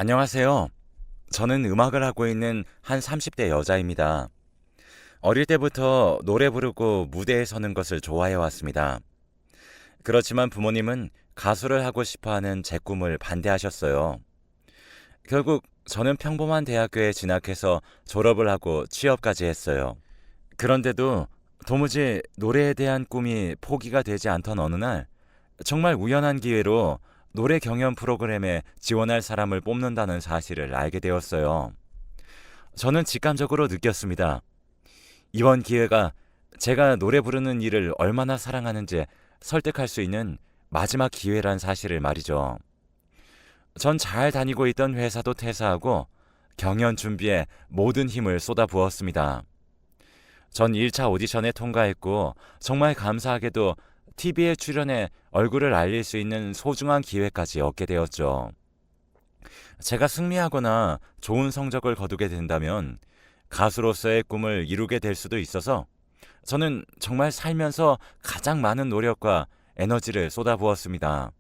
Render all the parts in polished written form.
안녕하세요. 저는 음악을 하고 있는 한 30대 여자입니다. 어릴 때부터 노래 부르고 무대에 서는 것을 좋아해 왔습니다. 그렇지만 부모님은 가수를 하고 싶어 하는 제 꿈을 반대하셨어요. 결국 저는 평범한 대학교에 진학해서 졸업을 하고 취업까지 했어요. 그런데도 도무지 노래에 대한 꿈이 포기가 되지 않던 어느 날, 정말 우연한 기회로 노래 경연 프로그램에 지원할 사람을 뽑는다는 사실을 알게 되었어요. 저는 직감적으로 느꼈습니다. 이번 기회가 제가 노래 부르는 일을 얼마나 사랑하는지 설득할 수 있는 마지막 기회란 사실을 말이죠. 전 잘 다니고 있던 회사도 퇴사하고 경연 준비에 모든 힘을 쏟아부었습니다. 전 1차 오디션에 통과했고 정말 감사하게도 TV에 출연해 얼굴을 알릴 수 있는 소중한 기회까지 얻게 되었죠. 제가 승리하거나 좋은 성적을 거두게 된다면 가수로서의 꿈을 이루게 될 수도 있어서 저는 정말 살면서 가장 많은 노력과 에너지를 쏟아부었습니다.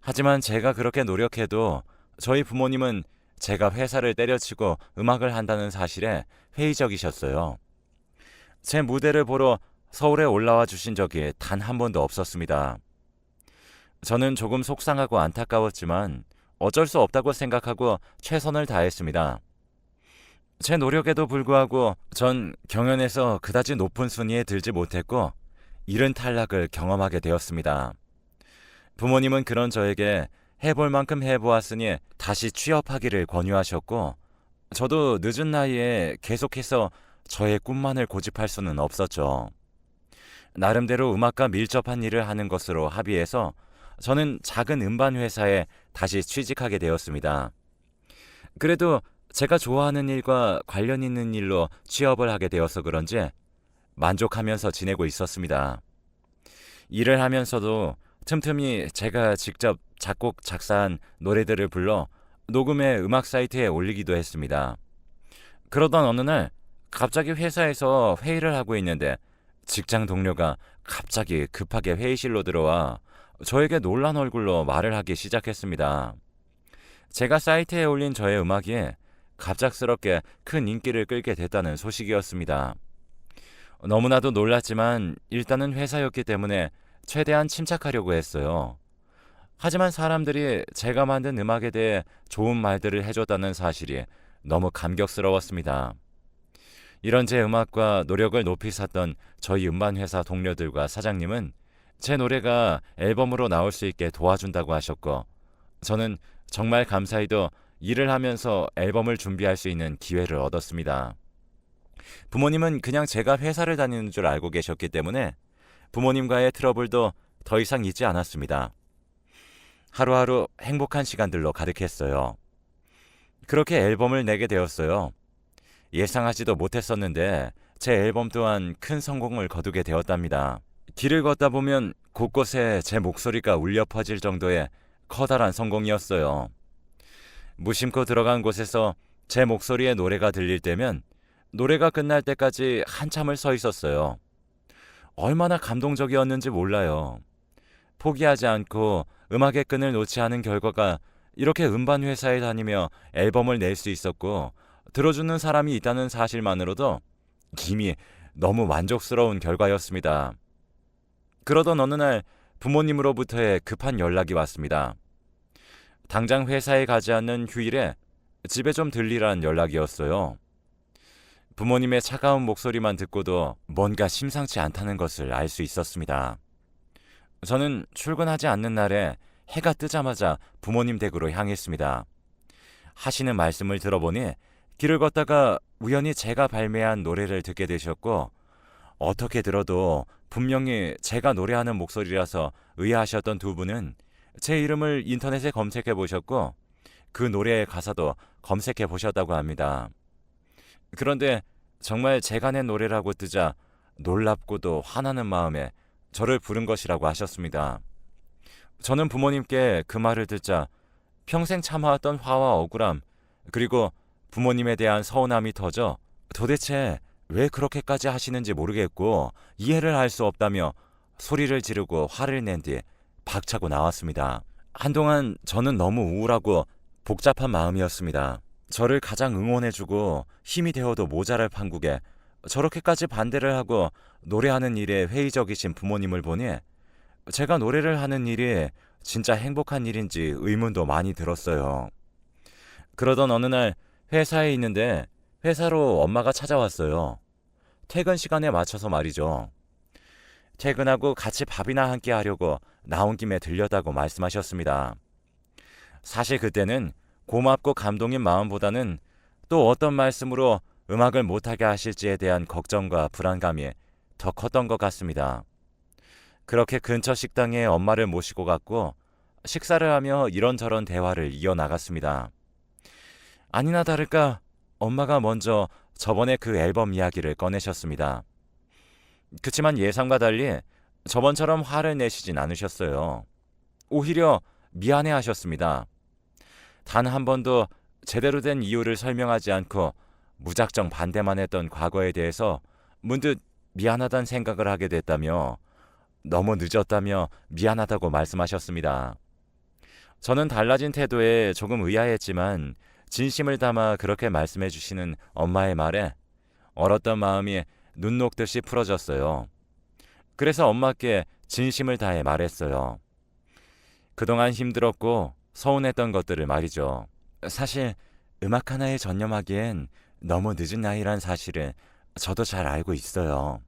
하지만 제가 그렇게 노력해도 저희 부모님은 제가 회사를 때려치고 음악을 한다는 사실에 회의적이셨어요. 제 무대를 보러 서울에 올라와 주신 적이 단 한 번도 없었습니다. 저는 조금 속상하고 안타까웠지만 어쩔 수 없다고 생각하고 최선을 다했습니다. 제 노력에도 불구하고 전 경연에서 그다지 높은 순위에 들지 못했고 이른 탈락을 경험하게 되었습니다. 부모님은 그런 저에게 해볼 만큼 해보았으니 다시 취업하기를 권유하셨고 저도 늦은 나이에 계속해서 저의 꿈만을 고집할 수는 없었죠. 나름대로 음악과 밀접한 일을 하는 것으로 합의해서 저는 작은 음반 회사에 다시 취직하게 되었습니다. 그래도 제가 좋아하는 일과 관련 있는 일로 취업을 하게 되어서 그런지 만족하면서 지내고 있었습니다. 일을 하면서도 틈틈이 제가 직접 작곡, 작사한 노래들을 불러 녹음해 음악 사이트에 올리기도 했습니다. 그러던 어느 날 갑자기 회사에서 회의를 하고 있는데 직장 동료가 갑자기 급하게 회의실로 들어와 저에게 놀란 얼굴로 말을 하기 시작했습니다. 제가 사이트에 올린 저의 음악이 갑작스럽게 큰 인기를 끌게 됐다는 소식이었습니다. 너무나도 놀랐지만 일단은 회사였기 때문에 최대한 침착하려고 했어요. 하지만 사람들이 제가 만든 음악에 대해 좋은 말들을 해줬다는 사실이 너무 감격스러웠습니다. 이런 제 음악과 노력을 높이 샀던 저희 음반회사 동료들과 사장님은 제 노래가 앨범으로 나올 수 있게 도와준다고 하셨고 저는 정말 감사히도 일을 하면서 앨범을 준비할 수 있는 기회를 얻었습니다. 부모님은 그냥 제가 회사를 다니는 줄 알고 계셨기 때문에 부모님과의 트러블도 더 이상 있지 않았습니다. 하루하루 행복한 시간들로 가득했어요. 그렇게 앨범을 내게 되었어요. 예상하지도 못했었는데 제 앨범 또한 큰 성공을 거두게 되었답니다. 길을 걷다 보면 곳곳에 제 목소리가 울려 퍼질 정도의 커다란 성공이었어요. 무심코 들어간 곳에서 제 목소리의 노래가 들릴 때면 노래가 끝날 때까지 한참을 서 있었어요. 얼마나 감동적이었는지 몰라요. 포기하지 않고 음악의 끈을 놓지 않은 결과가 이렇게 음반 회사에 다니며 앨범을 낼 수 있었고 들어주는 사람이 있다는 사실만으로도 이미 너무 만족스러운 결과였습니다. 그러던 어느 날 부모님으로부터의 급한 연락이 왔습니다. 당장 회사에 가지 않는 휴일에 집에 좀 들리란 연락이었어요. 부모님의 차가운 목소리만 듣고도 뭔가 심상치 않다는 것을 알 수 있었습니다. 저는 출근하지 않는 날에 해가 뜨자마자 부모님 댁으로 향했습니다. 하시는 말씀을 들어보니 길을 걷다가 우연히 제가 발매한 노래를 듣게 되셨고 어떻게 들어도 분명히 제가 노래하는 목소리라서 의아하셨던 두 분은 제 이름을 인터넷에 검색해 보셨고 그 노래의 가사도 검색해 보셨다고 합니다. 그런데 정말 제가 낸 노래라고 뜨자 놀랍고도 화나는 마음에 저를 부른 것이라고 하셨습니다. 저는 부모님께 그 말을 듣자 평생 참아왔던 화와 억울함 그리고 부모님에 대한 서운함이 터져 도대체 왜 그렇게까지 하시는지 모르겠고 이해를 할 수 없다며 소리를 지르고 화를 낸 뒤 박차고 나왔습니다. 한동안 저는 너무 우울하고 복잡한 마음이었습니다. 저를 가장 응원해주고 힘이 되어도 모자랄 판국에 저렇게까지 반대를 하고 노래하는 일에 회의적이신 부모님을 보니 제가 노래를 하는 일이 진짜 행복한 일인지 의문도 많이 들었어요. 그러던 어느 날 회사에 있는데 회사로 엄마가 찾아왔어요. 퇴근 시간에 맞춰서 말이죠. 퇴근하고 같이 밥이나 함께 하려고 나온 김에 들렸다고 말씀하셨습니다. 사실 그때는 고맙고 감동인 마음보다는 또 어떤 말씀으로 음악을 못하게 하실지에 대한 걱정과 불안감이 더 컸던 것 같습니다. 그렇게 근처 식당에 엄마를 모시고 갔고 식사를 하며 이런저런 대화를 이어나갔습니다. 아니나 다를까 엄마가 먼저 저번에 그 앨범 이야기를 꺼내셨습니다. 그치만 예상과 달리 저번처럼 화를 내시진 않으셨어요. 오히려 미안해 하셨습니다. 단 한 번도 제대로 된 이유를 설명하지 않고 무작정 반대만 했던 과거에 대해서 문득 미안하다는 생각을 하게 됐다며 너무 늦었다며 미안하다고 말씀하셨습니다. 저는 달라진 태도에 조금 의아했지만 진심을 담아 그렇게 말씀해 주시는 엄마의 말에 얼었던 마음이 눈 녹듯이 풀어졌어요. 그래서 엄마께 진심을 다해 말했어요. 그동안 힘들었고 서운했던 것들을 말이죠. 사실 음악 하나에 전념하기엔 너무 늦은 나이란 사실을 저도 잘 알고 있어요.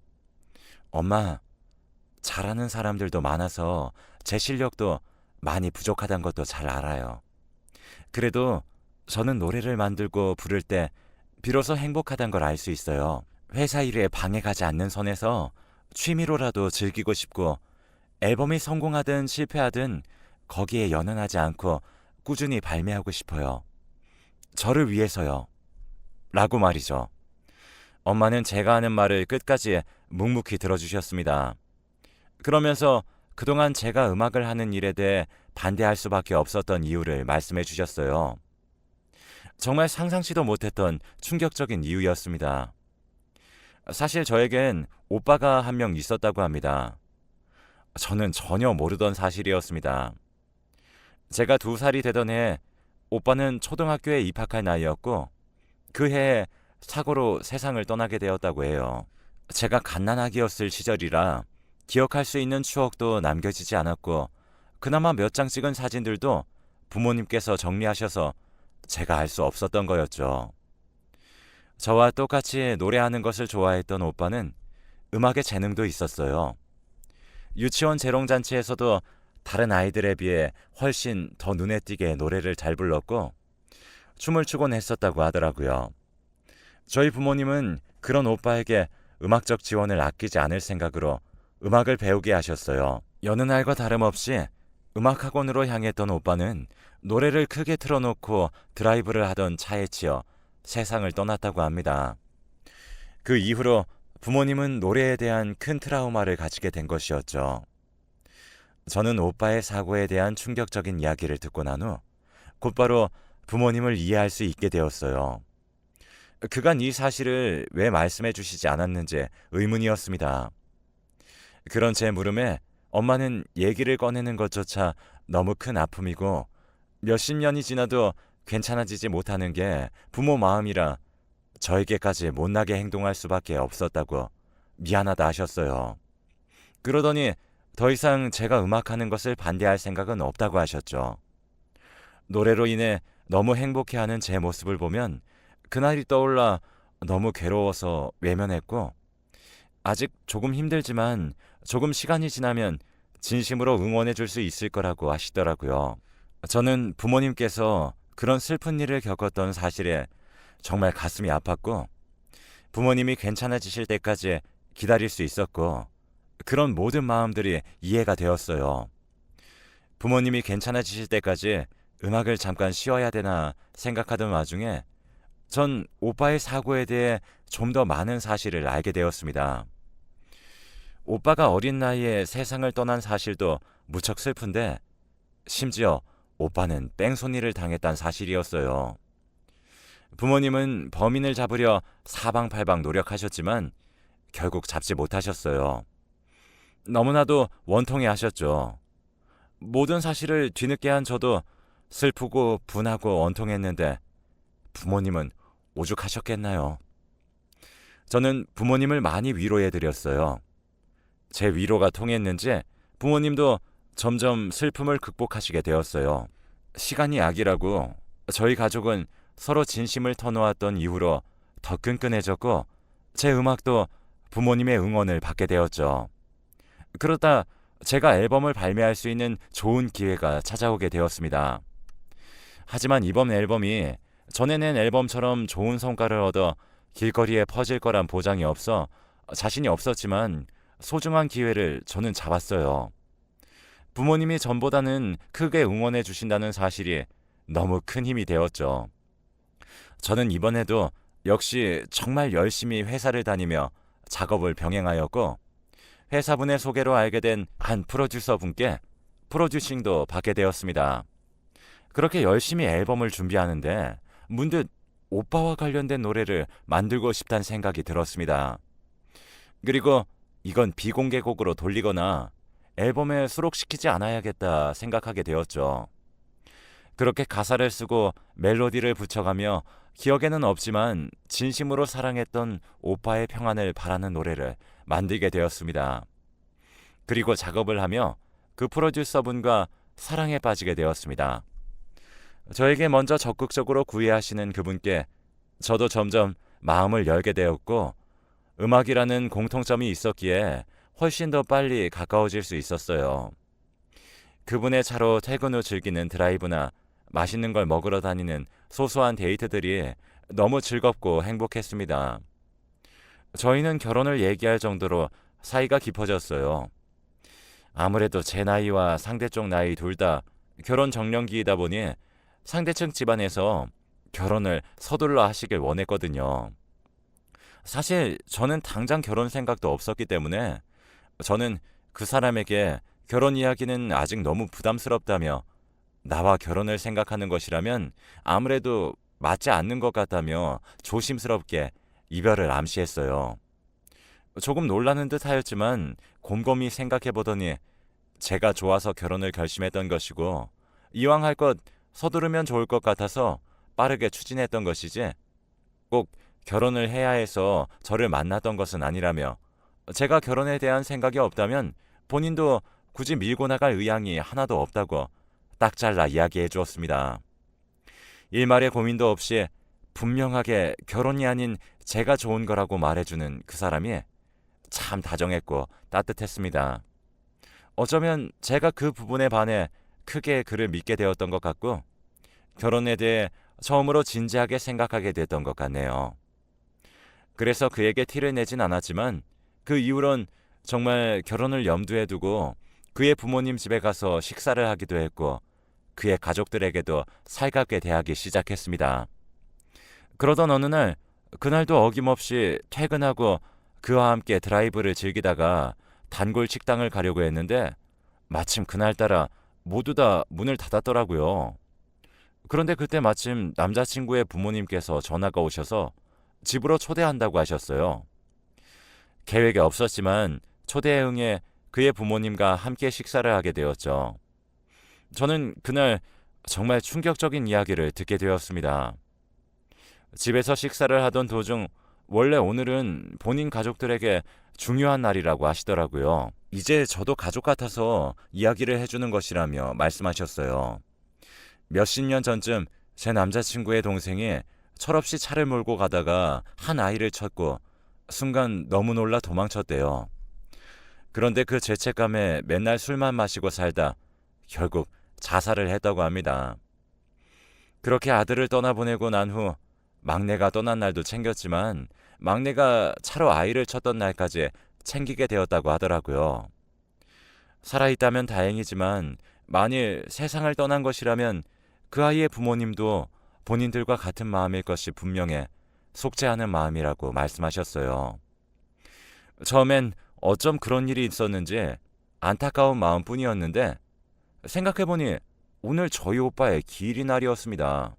엄마, 잘하는 사람들도 많아서 제 실력도 많이 부족하다는 것도 잘 알아요. 그래도 저는 노래를 만들고 부를 때 비로소 행복하다는 걸 알 수 있어요. 회사 일에 방해가지 않는 선에서 취미로라도 즐기고 싶고 앨범이 성공하든 실패하든 거기에 연연하지 않고 꾸준히 발매하고 싶어요. 저를 위해서요. 라고 말이죠. 엄마는 제가 하는 말을 끝까지 묵묵히 들어주셨습니다. 그러면서 그동안 제가 음악을 하는 일에 대해 반대할 수밖에 없었던 이유를 말씀해 주셨어요. 정말 상상치도 못했던 충격적인 이유였습니다. 사실 저에겐 오빠가 한 명 있었다고 합니다. 저는 전혀 모르던 사실이었습니다. 제가 2살이 되던 해 오빠는 초등학교에 입학할 나이였고 그 해에 사고로 세상을 떠나게 되었다고 해요. 제가 갓난아기였을 시절이라 기억할 수 있는 추억도 남겨지지 않았고 그나마 몇 장 찍은 사진들도 부모님께서 정리하셔서 제가 알 수 없었던 거였죠. 저와 똑같이 노래하는 것을 좋아했던 오빠는 음악에 재능도 있었어요. 유치원 재롱잔치에서도 다른 아이들에 비해 훨씬 더 눈에 띄게 노래를 잘 불렀고 춤을 추곤 했었다고 하더라고요. 저희 부모님은 그런 오빠에게 음악적 지원을 아끼지 않을 생각으로 음악을 배우게 하셨어요. 여느 날과 다름없이 음악학원으로 향했던 오빠는 노래를 크게 틀어놓고 드라이브를 하던 차에 치여 세상을 떠났다고 합니다. 그 이후로 부모님은 노래에 대한 큰 트라우마를 가지게 된 것이었죠. 저는 오빠의 사고에 대한 충격적인 이야기를 듣고 난 후 곧바로 부모님을 이해할 수 있게 되었어요. 그간 이 사실을 왜 말씀해 주시지 않았는지 의문이었습니다. 그런 제 물음에 엄마는 얘기를 꺼내는 것조차 너무 큰 아픔이고 몇십 년이 지나도 괜찮아지지 못하는 게 부모 마음이라 저에게까지 못나게 행동할 수밖에 없었다고 미안하다 하셨어요. 그러더니 더 이상 제가 음악하는 것을 반대할 생각은 없다고 하셨죠. 노래로 인해 너무 행복해하는 제 모습을 보면 그날이 떠올라 너무 괴로워서 외면했고 아직 조금 힘들지만 조금 시간이 지나면 진심으로 응원해 줄 수 있을 거라고 하시더라고요. 저는 부모님께서 그런 슬픈 일을 겪었던 사실에 정말 가슴이 아팠고 부모님이 괜찮아지실 때까지 기다릴 수 있었고 그런 모든 마음들이 이해가 되었어요. 부모님이 괜찮아지실 때까지 음악을 잠깐 쉬어야 되나 생각하던 와중에 전 오빠의 사고에 대해 좀 더 많은 사실을 알게 되었습니다. 오빠가 어린 나이에 세상을 떠난 사실도 무척 슬픈데 심지어 오빠는 뺑소니를 당했다는 사실이었어요. 부모님은 범인을 잡으려 사방팔방 노력하셨지만 결국 잡지 못하셨어요. 너무나도 원통해 하셨죠. 모든 사실을 뒤늦게 한 저도 슬프고 분하고 원통했는데 부모님은 오죽하셨겠나요? 저는 부모님을 많이 위로해 드렸어요. 제 위로가 통했는지 부모님도 점점 슬픔을 극복하시게 되었어요. 시간이 약이라고 저희 가족은 서로 진심을 터놓았던 이후로 더 끈끈해졌고 제 음악도 부모님의 응원을 받게 되었죠. 그러다 제가 앨범을 발매할 수 있는 좋은 기회가 찾아오게 되었습니다. 하지만 이번 앨범이 전에 낸 앨범처럼 좋은 성과를 얻어 길거리에 퍼질 거란 보장이 없어 자신이 없었지만 소중한 기회를 저는 잡았어요. 부모님이 전보다는 크게 응원해 주신다는 사실이 너무 큰 힘이 되었죠. 저는 이번에도 역시 정말 열심히 회사를 다니며 작업을 병행하였고 회사분의 소개로 알게 된 한 프로듀서 분께 프로듀싱도 받게 되었습니다. 그렇게 열심히 앨범을 준비하는데 문득 오빠와 관련된 노래를 만들고 싶다는 생각이 들었습니다. 그리고 이건 비공개곡으로 돌리거나 앨범에 수록시키지 않아야겠다 생각하게 되었죠. 그렇게 가사를 쓰고 멜로디를 붙여가며 기억에는 없지만 진심으로 사랑했던 오빠의 평안을 바라는 노래를 만들게 되었습니다. 그리고 작업을 하며 그 프로듀서분과 사랑에 빠지게 되었습니다. 저에게 먼저 적극적으로 구애하시는 그분께 저도 점점 마음을 열게 되었고 음악이라는 공통점이 있었기에 훨씬 더 빨리 가까워질 수 있었어요. 그분의 차로 퇴근 후 즐기는 드라이브나 맛있는 걸 먹으러 다니는 소소한 데이트들이 너무 즐겁고 행복했습니다. 저희는 결혼을 얘기할 정도로 사이가 깊어졌어요. 아무래도 제 나이와 상대쪽 나이 둘 다 결혼 정년기이다 보니 상대층 집안에서 결혼을 서둘러 하시길 원했거든요. 사실 저는 당장 결혼 생각도 없었기 때문에 저는 그 사람에게 결혼 이야기는 아직 너무 부담스럽다며 나와 결혼을 생각하는 것이라면 아무래도 맞지 않는 것 같다며 조심스럽게 이별을 암시했어요. 조금 놀라는 듯 하였지만 곰곰이 생각해 보더니 제가 좋아서 결혼을 결심했던 것이고 이왕 할 것 서두르면 좋을 것 같아서 빠르게 추진했던 것이지 꼭 결혼을 해야 해서 저를 만났던 것은 아니라며 제가 결혼에 대한 생각이 없다면 본인도 굳이 밀고 나갈 의향이 하나도 없다고 딱 잘라 이야기해 주었습니다. 일말의 고민도 없이 분명하게 결혼이 아닌 제가 좋은 거라고 말해주는 그 사람이 참 다정했고 따뜻했습니다. 어쩌면 제가 그 부분에 반해 크게 그를 믿게 되었던 것 같고 결혼에 대해 처음으로 진지하게 생각하게 됐던 것 같네요. 그래서 그에게 티를 내진 않았지만 그 이후론 정말 결혼을 염두에 두고 그의 부모님 집에 가서 식사를 하기도 했고 그의 가족들에게도 살갑게 대하기 시작했습니다. 그러던 어느 날 그날도 어김없이 퇴근하고 그와 함께 드라이브를 즐기다가 단골 식당을 가려고 했는데 마침 그날따라 모두 다 문을 닫았더라고요. 그런데 그때 마침 남자친구의 부모님께서 전화가 오셔서 집으로 초대한다고 하셨어요. 계획이 없었지만 초대에 응해 그의 부모님과 함께 식사를 하게 되었죠. 저는 그날 정말 충격적인 이야기를 듣게 되었습니다. 집에서 식사를 하던 도중 원래 오늘은 본인 가족들에게 중요한 날이라고 하시더라고요. 이제 저도 가족 같아서 이야기를 해주는 것이라며 말씀하셨어요. 몇십 년 전쯤 제 남자친구의 동생이 철없이 차를 몰고 가다가 한 아이를 쳤고 순간 너무 놀라 도망쳤대요. 그런데 그 죄책감에 맨날 술만 마시고 살다 결국 자살을 했다고 합니다. 그렇게 아들을 떠나보내고 난 후 막내가 떠난 날도 챙겼지만 막내가 차로 아이를 쳤던 날까지 챙기게 되었다고 하더라고요. 살아있다면 다행이지만 만일 세상을 떠난 것이라면 그 아이의 부모님도 본인들과 같은 마음일 것이 분명해 속죄하는 마음이라고 말씀하셨어요. 처음엔 어쩜 그런 일이 있었는지 안타까운 마음뿐이었는데 생각해보니 오늘 저희 오빠의 기일이 날이었습니다.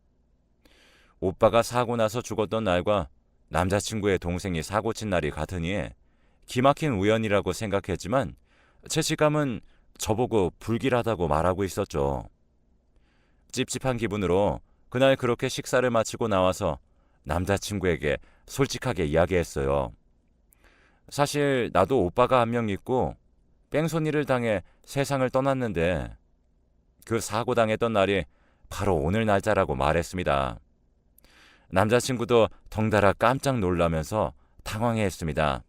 오빠가 사고 나서 죽었던 날과 남자친구의 동생이 사고 친 날이 같으니 기막힌 우연이라고 생각했지만 제 직감은 저보고 불길하다고 말하고 있었죠. 찝찝한 기분으로 그날 그렇게 식사를 마치고 나와서 남자친구에게 솔직하게 이야기했어요. 사실 나도 오빠가 한 명 있고 뺑소니를 당해 세상을 떠났는데 그 사고 당했던 날이 바로 오늘 날짜라고 말했습니다. 남자친구도 덩달아 깜짝 놀라면서 당황해했습니다.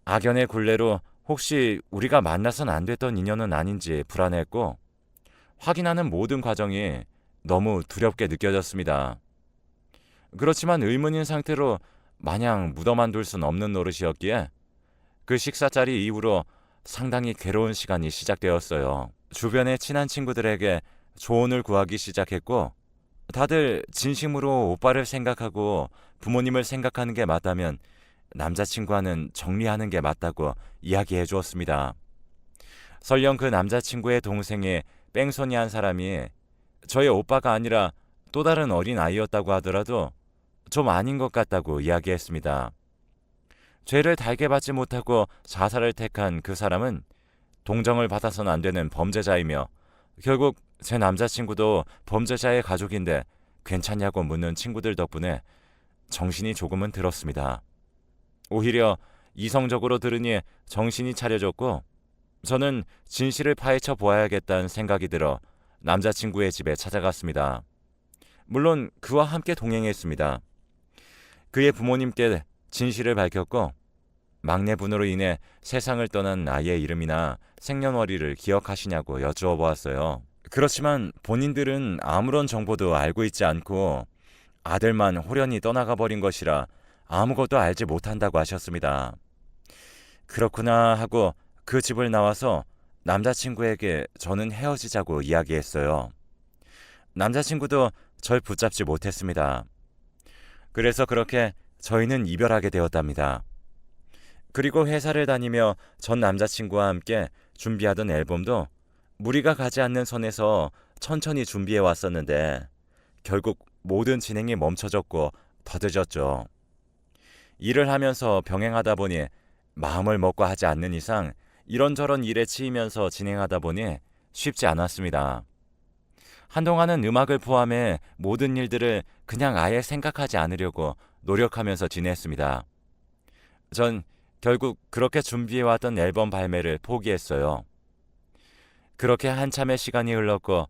악연의 굴레로 혹시 우리가 만나선 안 됐던 인연은 아닌지 불안했고 확인하는 모든 과정이 너무 두렵게 느껴졌습니다. 그렇지만 의문인 상태로 마냥 묻어만 둘 순 없는 노릇이었기에 그 식사 자리 이후로 상당히 괴로운 시간이 시작되었어요. 주변의 친한 친구들에게 조언을 구하기 시작했고 다들 진심으로 오빠를 생각하고 부모님을 생각하는 게 맞다면 남자친구와는 정리하는 게 맞다고 이야기해 주었습니다. 설령 그 남자친구의 동생이 뺑소니 한 사람이 저의 오빠가 아니라 또 다른 어린 아이였다고 하더라도 좀 아닌 것 같다고 이야기했습니다. 죄를 달게 받지 못하고 자살을 택한 그 사람은 동정을 받아서는 안 되는 범죄자이며 결국 제 남자친구도 범죄자의 가족인데 괜찮냐고 묻는 친구들 덕분에 정신이 조금은 들었습니다. 오히려 이성적으로 들으니 정신이 차려졌고 저는 진실을 파헤쳐 보아야겠다는 생각이 들어 남자친구의 집에 찾아갔습니다. 물론 그와 함께 동행했습니다. 그의 부모님께 진실을 밝혔고 막내분으로 인해 세상을 떠난 아이의 이름이나 생년월일을 기억하시냐고 여쭈어 보았어요. 그렇지만 본인들은 아무런 정보도 알고 있지 않고 아들만 호련히 떠나가 버린 것이라 아무것도 알지 못한다고 하셨습니다. 그렇구나 하고 그 집을 나와서 남자친구에게 저는 헤어지자고 이야기했어요. 남자친구도 절 붙잡지 못했습니다. 그래서 그렇게 저희는 이별하게 되었답니다. 그리고 회사를 다니며 전 남자친구와 함께 준비하던 앨범도 무리가 가지 않는 선에서 천천히 준비해 왔었는데 결국 모든 진행이 멈춰졌고 더뎌졌죠. 일을 하면서 병행하다 보니 마음을 먹고 하지 않는 이상 이런저런 일에 치이면서 진행하다 보니 쉽지 않았습니다. 한동안은 음악을 포함해 모든 일들을 그냥 아예 생각하지 않으려고 노력하면서 지냈습니다. 전 결국 그렇게 준비해왔던 앨범 발매를 포기했어요. 그렇게 한참의 시간이 흘렀고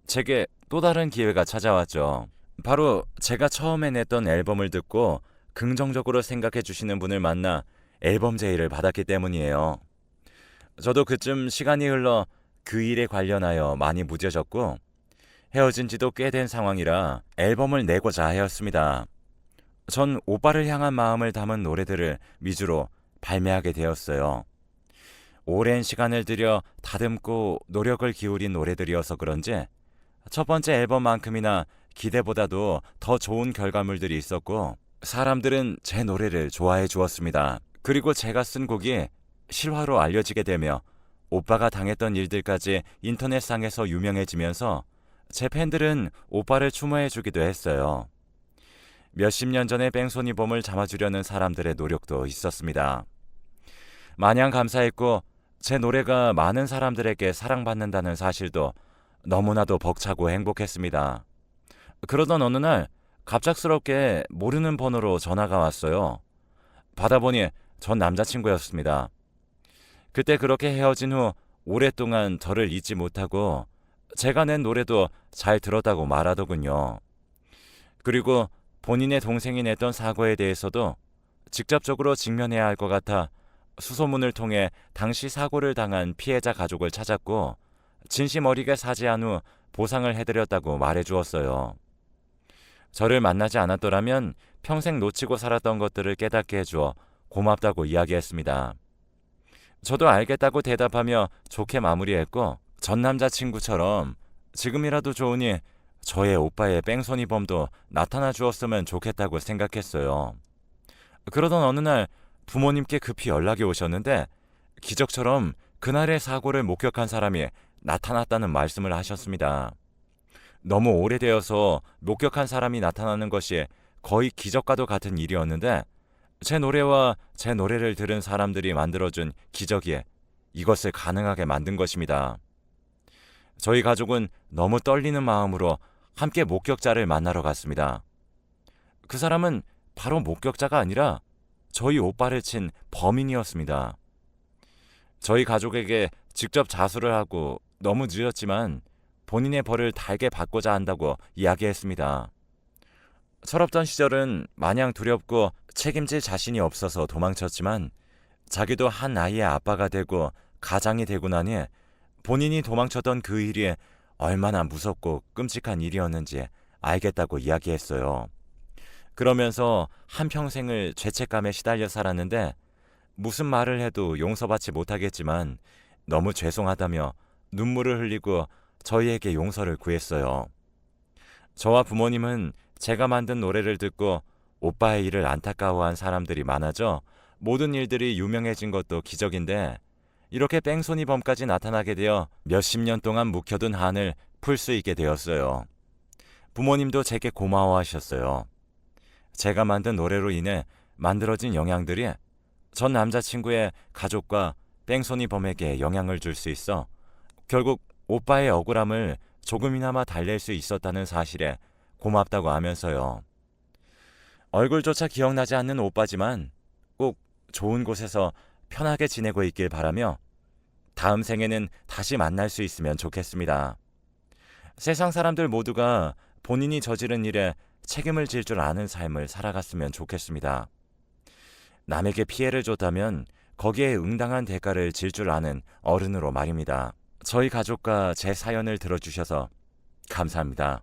제게 또 다른 기회가 찾아왔죠. 바로 제가 처음에 냈던 앨범을 듣고 긍정적으로 생각해 주시는 분을 만나 앨범 제의를 받았기 때문이에요. 저도 그쯤 시간이 흘러 그 일에 관련하여 많이 무뎌졌고 헤어진 지도 꽤 된 상황이라 앨범을 내고자 하였습니다. 전 오빠를 향한 마음을 담은 노래들을 위주로 발매하게 되었어요. 오랜 시간을 들여 다듬고 노력을 기울인 노래들이어서 그런지 첫 번째 앨범만큼이나 기대보다도 더 좋은 결과물들이 있었고 사람들은 제 노래를 좋아해 주었습니다. 그리고 제가 쓴 곡이 실화로 알려지게 되며 오빠가 당했던 일들까지 인터넷상에서 유명해지면서 제 팬들은 오빠를 추모해 주기도 했어요. 몇십 년 전의 뺑소니범을 잡아주려는 사람들의 노력도 있었습니다. 마냥 감사했고 제 노래가 많은 사람들에게 사랑받는다는 사실도 너무나도 벅차고 행복했습니다. 그러던 어느 날 갑작스럽게 모르는 번호로 전화가 왔어요. 받아보니 전 남자친구였습니다. 그때 그렇게 헤어진 후 오랫동안 저를 잊지 못하고 제가 낸 노래도 잘 들었다고 말하더군요. 그리고 본인의 동생이 냈던 사고에 대해서도 직접적으로 직면해야 할 것 같아 수소문을 통해 당시 사고를 당한 피해자 가족을 찾았고 진심 어리게 사죄한 후 보상을 해드렸다고 말해주었어요. 저를 만나지 않았더라면 평생 놓치고 살았던 것들을 깨닫게 해주어 고맙다고 이야기했습니다. 저도 알겠다고 대답하며 좋게 마무리했고 전 남자친구처럼 지금이라도 좋으니 저의 오빠의 뺑소니범도 나타나 주었으면 좋겠다고 생각했어요. 그러던 어느 날 부모님께 급히 연락이 오셨는데 기적처럼 그날의 사고를 목격한 사람이 나타났다는 말씀을 하셨습니다. 너무 오래되어서 목격한 사람이 나타나는 것이 거의 기적과도 같은 일이었는데 제 노래와 제 노래를 들은 사람들이 만들어준 기적이 이것을 가능하게 만든 것입니다. 저희 가족은 너무 떨리는 마음으로 함께 목격자를 만나러 갔습니다. 그 사람은 바로 목격자가 아니라 저희 오빠를 친 범인이었습니다. 저희 가족에게 직접 자수를 하고 너무 늦었지만 본인의 벌을 달게 받고자 한다고 이야기했습니다. 철없던 시절은 마냥 두렵고 책임질 자신이 없어서 도망쳤지만 자기도 한 아이의 아빠가 되고 가장이 되고 나니 본인이 도망쳤던 그 일이 얼마나 무섭고 끔찍한 일이었는지 알겠다고 이야기했어요. 그러면서 한평생을 죄책감에 시달려 살았는데 무슨 말을 해도 용서받지 못하겠지만 너무 죄송하다며 눈물을 흘리고 저희에게 용서를 구했어요. 저와 부모님은 제가 만든 노래를 듣고 오빠의 일을 안타까워한 사람들이 많아져 모든 일들이 유명해진 것도 기적인데 이렇게 뺑소니 범까지 나타나게 되어 몇십 년 동안 묵혀둔 한을 풀 수 있게 되었어요. 부모님도 제게 고마워하셨어요. 제가 만든 노래로 인해 만들어진 영향들이 전 남자친구의 가족과 뺑소니 범에게 영향을 줄 수 있어 결국 오빠의 억울함을 조금이나마 달랠 수 있었다는 사실에 고맙다고 하면서요. 얼굴조차 기억나지 않는 오빠지만 꼭 좋은 곳에서 편하게 지내고 있길 바라며 다음 생에는 다시 만날 수 있으면 좋겠습니다. 세상 사람들 모두가 본인이 저지른 일에 책임을 질 줄 아는 삶을 살아갔으면 좋겠습니다. 남에게 피해를 줬다면 거기에 응당한 대가를 질 줄 아는 어른으로 말입니다. 저희 가족과 제 사연을 들어주셔서 감사합니다.